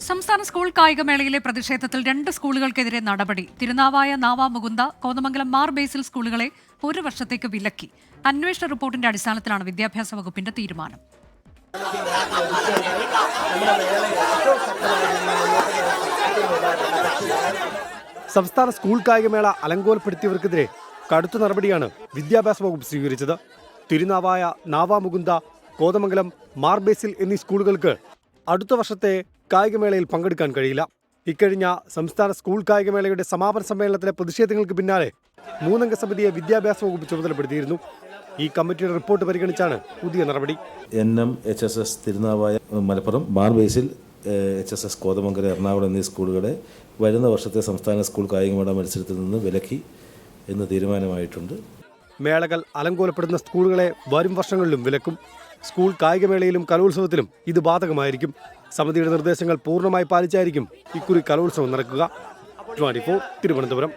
സംസ്ഥാന സ്കൂൾ കായികമേളയിലെ പ്രതിഷേധത്തിൽ 2 സ്കൂളുകൾക്കെതിരെ നടപടി. തിരുനാവായ നാവാമുകുന്ദ, കോതമംഗലം മാർ ബേസിൽ സ്കൂളുകളെ 1 വർഷത്തേക്ക് വിലക്കി. അന്വേഷണ റിപ്പോർട്ടിന്റെ അടിസ്ഥാനത്തിലാണ് വിദ്യാഭ്യാസ വകുപ്പിന്റെ തീരുമാനം. സംസ്ഥാന സ്കൂൾ കായികമേള അലങ്കോലപ്പെടുത്തിയവർക്കെതിരെ കടുത്ത നടപടിയാണ് വിദ്യാഭ്യാസ വകുപ്പ് സ്വീകരിച്ചത്. തിരുനാവായ, നാവാമുകുന്ദ, കോതമംഗലം, മാർ ബേസിൽ എന്നീ സ്കൂളുകൾക്ക് അടുത്ത വർഷത്തെ കായികമേളയിൽ പങ്കെടുക്കാൻ കഴിയില്ല. ഇക്കഴിഞ്ഞ സംസ്ഥാന സ്കൂൾ കായികമേളയുടെ സമാപന സമ്മേളനത്തിലെ പ്രതിഷേധങ്ങൾക്ക് പിന്നാലെ 3 സമിതിയെ വിദ്യാഭ്യാസ വകുപ്പ് ചുമതലപ്പെടുത്തിയിരുന്നു. ഈ കമ്മിറ്റിയുടെ റിപ്പോർട്ട് പരിഗണിച്ചാണ് പുതിയ നടപടി. NMHSS തിരുനാവായ, മലപ്പുറം, മാർ ബേസിൽ, HSS കോതമംഗലം, എറണാകുളം എന്നീ സ്കൂളുകളെ വരുന്ന വർഷത്തെ സംസ്ഥാന സ്കൂൾ കായികമേള മത്സരത്തിൽ നിന്ന് വിലക്കി എന്ന് തീരുമാനമായിട്ടുണ്ട്. മേളകൾ അലങ്കോലപ്പെടുന്ന സ്കൂളുകളെ വരും വർഷങ്ങളിലും വിലക്കും. സ്കൂൾ കായികമേളയിലും കലോത്സവത്തിലും ഇത് ബാധകമായിരിക്കും. സമിതിയുടെ നിർദ്ദേശങ്ങൾ പൂർണ്ണമായി പാലിച്ചായിരിക്കും ഇക്കുറി കലോത്സവം നടക്കുക. 24 തിരുവനന്തപുരം.